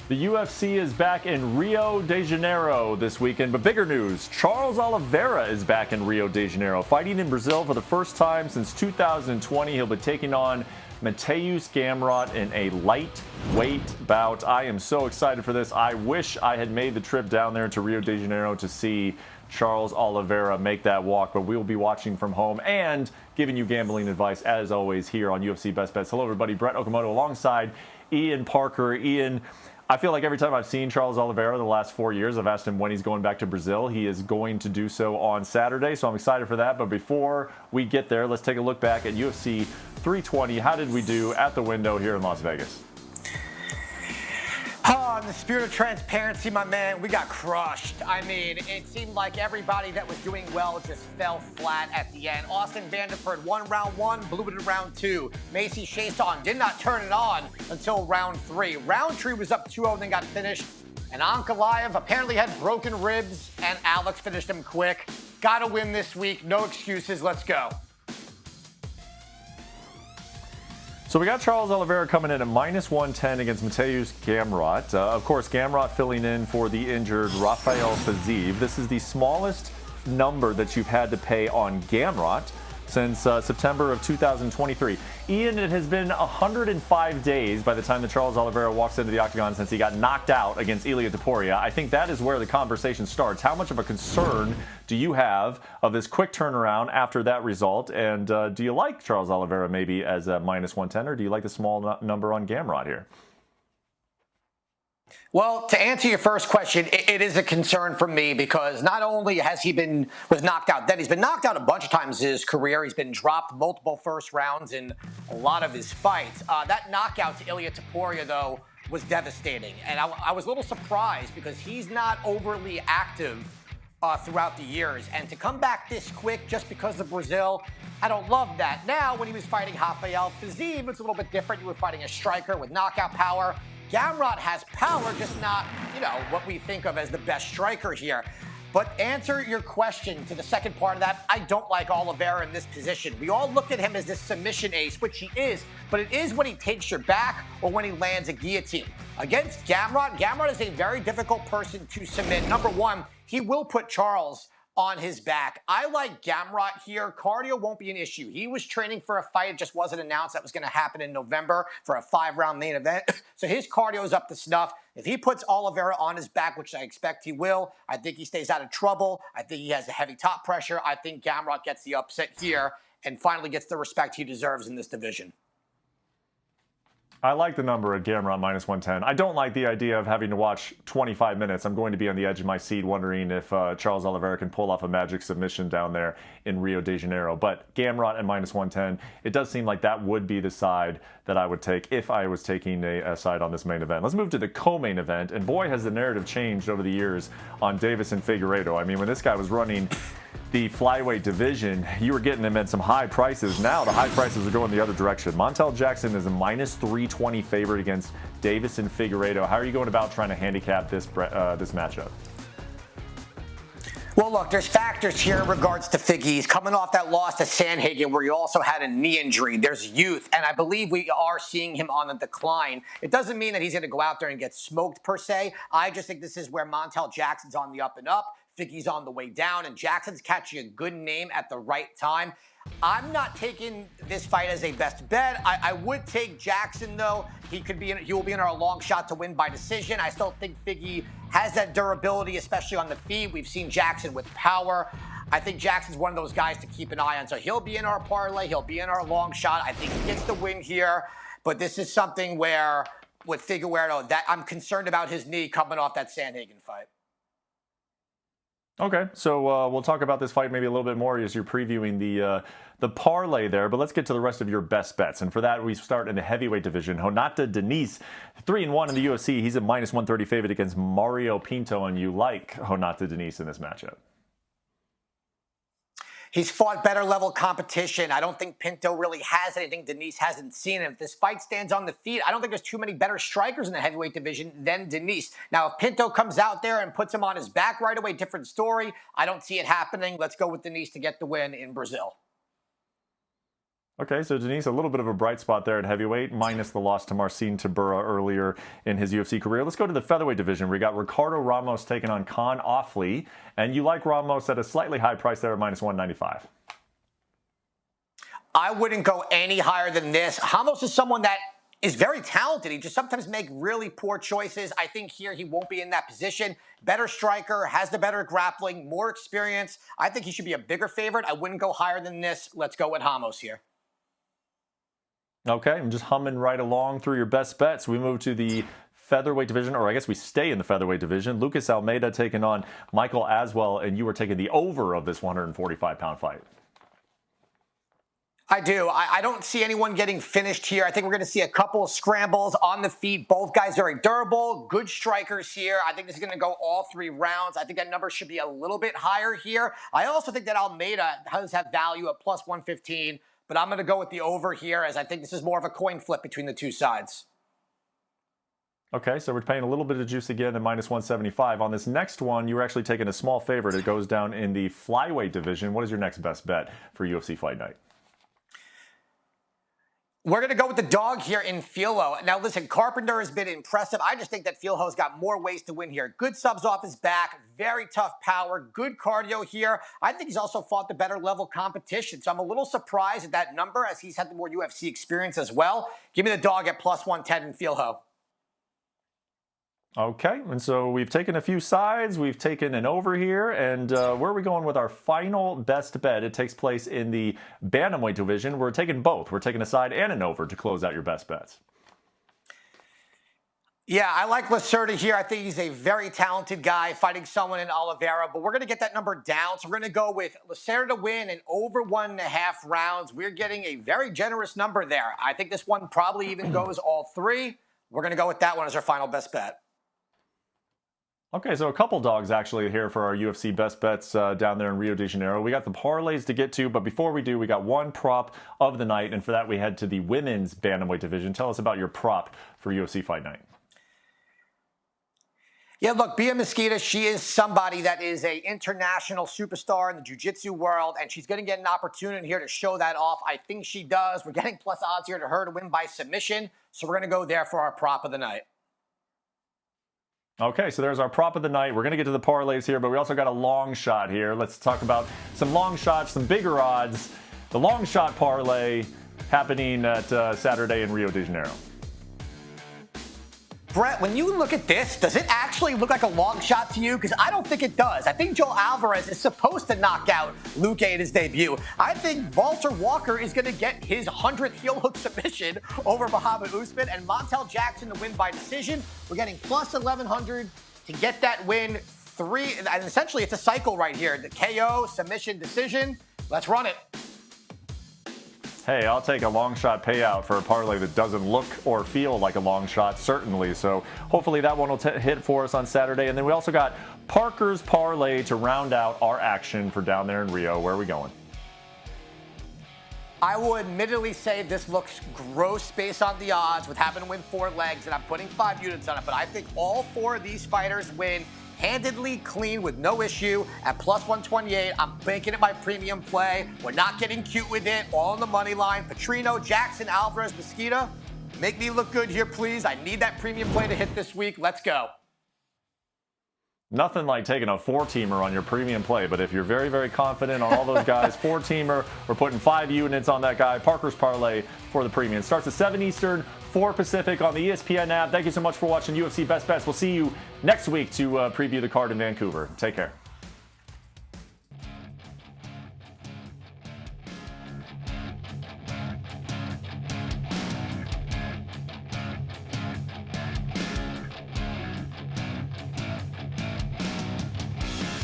The UFC is back in Rio de Janeiro this weekend, but bigger news, Charles Oliveira is back in Rio de Janeiro, fighting in Brazil for the first time since 2020. He'll be taking on Mateusz Gamrot in a lightweight bout. I am so excited for this. I wish I had made the trip down there to Rio de Janeiro to see Charles Oliveira make that walk, but we'll be watching from home and giving you gambling advice as always here on UFC Best Bets. Hello everybody, Brett Okamoto alongside Ian Parker. Ian, I feel like every time I've seen Charles Oliveira the last 4 years, I've asked him when he's going back to Brazil. He is going to do so on Saturday, so I'm excited for that. But before we get there, let's take a look back at UFC 320. How did we do at the window here in Las Vegas? Oh, in the spirit of transparency, my man, we got crushed. I mean, it seemed like everybody that was doing well just fell flat at the end. Austin Vanderford won round one, blew it in round two. Macy Chiasson did not turn it on until round three. Roundtree was up 2-0 and then got finished. And Ankalaev apparently had broken ribs, and Alex finished him quick. Got to win this week. No excuses. Let's go. So we got Charles Oliveira coming in at -110 against Mateusz Gamrot. Of course, Gamrot filling in for the injured Rafael Fiziev. This is the smallest number that you've had to pay on Gamrot since September of 2023. Ian, it has been 105 days by the time that Charles Oliveira walks into the octagon since he got knocked out against Ilia Topuria. I think that is where the conversation starts. How much of a concern do you have of this quick turnaround after that result? And do you like Charles Oliveira maybe as a -110, or do you like the small number on Gamrot here? Well, to answer your first question, it is a concern for me because not only has he was knocked out, then he's been knocked out a bunch of times in his career. He's been dropped multiple first rounds in a lot of his fights. That knockout to Ilia Topuria, though, was devastating. And I was a little surprised because he's not overly active throughout the years. And to come back this quick just because of Brazil, I don't love that. Now, when he was fighting Rafael Fiziev, it's a little bit different. You were fighting a striker with knockout power. Gamrot has power, just not, what we think of as the best striker here. But answer your question to the second part of that, I don't like Oliveira in this position. We all look at him as this submission ace, which he is, but it is when he takes your back or when he lands a guillotine. Against Gamrot is a very difficult person to submit. Number one, he will put Charles on his back. I like Gamrot here. Cardio won't be an issue. He was training for a fight. It just wasn't announced that was going to happen in November for a 5-round main event. So his cardio is up to snuff. If he puts Oliveira on his back, which I expect he will, I think he stays out of trouble. I think he has a heavy top pressure. I think Gamrot gets the upset here and finally gets the respect he deserves in this division. I like the number at Gamrot -110. I don't like the idea of having to watch 25 minutes. I'm going to be on the edge of my seat wondering if Charles Oliveira can pull off a magic submission down there in Rio de Janeiro. But Gamrot at -110, it does seem like that would be the side that I would take if I was taking a side on this main event. Let's move to the co-main event. And boy, has the narrative changed over the years on Davis and Figueiredo. I mean, when this guy was running the flyweight division, you were getting him at some high prices. Now the high prices are going the other direction. Montel Jackson is a -320 favorite against Davis and Figueiredo. How are you going about trying to handicap this matchup? Well, look, there's factors here in regards to Figgies. Coming off that loss to Sandhagen, where he also had a knee injury, there's youth, and I believe we are seeing him on the decline. It doesn't mean that he's going to go out there and get smoked, per se. I just think this is where Montel Jackson's on the up and up. Figgy's on the way down, and Jackson's catching a good name at the right time. I'm not taking this fight as a best bet. I would take Jackson, though. He will be in our long shot to win by decision. I still think Figgy has that durability, especially on the feet. We've seen Jackson with power. I think Jackson's one of those guys to keep an eye on. So he'll be in our parlay. He'll be in our long shot. I think he gets the win here. But this is something where, with Figueiredo, that I'm concerned about his knee coming off that Sandhagen fight. Okay, so we'll talk about this fight maybe a little bit more as you're previewing the parlay there, but let's get to the rest of your best bets. And for that, we start in the heavyweight division. Honata Denise, 3-1 in the UFC. He's a -130 favorite against Mario Pinto, and you like Honata Denise in this matchup. He's fought better level competition. I don't think Pinto really has anything Denise hasn't seen. And if this fight stands on the feet, I don't think there's too many better strikers in the heavyweight division than Denise. Now, if Pinto comes out there and puts him on his back right away, different story. I don't see it happening. Let's go with Denise to get the win in Brazil. Okay, so Denise, a little bit of a bright spot there at heavyweight, minus the loss to Marcin Tybura earlier in his UFC career. Let's go to the featherweight division. We got Ricardo Ramos taking on Khan Offley, and you like Ramos at a slightly high price there, minus 195. I wouldn't go any higher than this. Ramos is someone that is very talented. He just sometimes make really poor choices. I think here he won't be in that position. Better striker, has the better grappling, more experience. I think he should be a bigger favorite. I wouldn't go higher than this. Let's go with Ramos here. Okay, I'm just humming right along through your best bets. We move to the featherweight division, or I guess we stay in the featherweight division. Lucas Almeida taking on Michael Aswell, and you were taking the over of this 145-pound fight. I do. I don't see anyone getting finished here. I think we're going to see a couple of scrambles on the feet. Both guys very durable, good strikers here. I think this is going to go all 3 rounds. I think that number should be a little bit higher here. I also think that Almeida does have value at plus 115, but I'm going to go with the over here as I think this is more of a coin flip between the two sides. Okay, so we're paying a little bit of juice again at minus 175. On this next one, you were actually taking a small favorite. It goes down in the flyweight division. What is your next best bet for UFC Fight Night? We're going to go with the dog here in Filo. Now, listen, Carpenter has been impressive. I just think that Filo's got more ways to win here. Good subs off his back, very tough power, good cardio here. I think he's also fought the better level competition. So I'm a little surprised at that number as he's had the more UFC experience as well. Give me the dog at plus 110 in Filo. Okay, and so we've taken a few sides, we've taken an over here, and where are we going with our final best bet? It takes place in the bantamweight division. We're taking both. We're taking a side and an over to close out your best bets. Yeah, I like Lacerda here. I think he's a very talented guy fighting someone in Oliveira, but we're going to get that number down. So we're going to go with Lacerda to win and over 1.5 rounds. We're getting a very generous number there. I think this one probably even goes all 3. We're going to go with that one as our final best bet. Okay, so a couple dogs actually here for our UFC best bets down there in Rio de Janeiro. We got the parlays to get to, but before we do, we got one prop of the night, and for that we head to the women's bantamweight division. Tell us about your prop for UFC Fight Night. Yeah, look, Bia Mesquita, she is somebody that is an international superstar in the jiu-jitsu world, and she's going to get an opportunity here to show that off. I think she does. We're getting plus odds here to her to win by submission, so we're going to go there for our prop of the night. Okay, so there's our prop of the night. We're going to get to the parlays here, but we also got a long shot here. Let's talk about some long shots, some bigger odds. The long shot parlay happening at Saturday in Rio de Janeiro. Brett, when you look at this, does it actually look like a long shot to you? Because I don't think it does. I think Joel Alvarez is supposed to knock out Luque in his debut. I think Walter Walker is going to get his 100th heel hook submission over Muhammad Usman, and Montel Jackson to win by decision. We're getting plus 1,100 to get that win. 3, and essentially it's a cycle right here. The KO, submission, decision. Let's run it. Hey, I'll take a long shot payout for a parlay that doesn't look or feel like a long shot, certainly. So hopefully that one will hit for us on Saturday. And then we also got Parker's parlay to round out our action for down there in Rio. Where are we going? I will admittedly say this looks gross based on the odds with having to win 4 legs, and I'm putting 5 units on it. But I think all 4 of these fighters win handedly, clean, with no issue at plus 128. I'm making it my premium play. We're not getting cute with it. All on the money line. Petrino, Jackson, Alvarez, Mesquita. Make me look good here, please. I need that premium play to hit this week. Let's go. Nothing like taking a 4-teamer on your premium play, but if you're very, very confident on all those guys, 4-teamer, we're putting 5 units on that guy. Parker's parlay for the premium. Starts at 7 Eastern, 4 Pacific on the ESPN app. Thank you so much for watching UFC Best Bets. We'll see you next week to preview the card in Vancouver. Take care.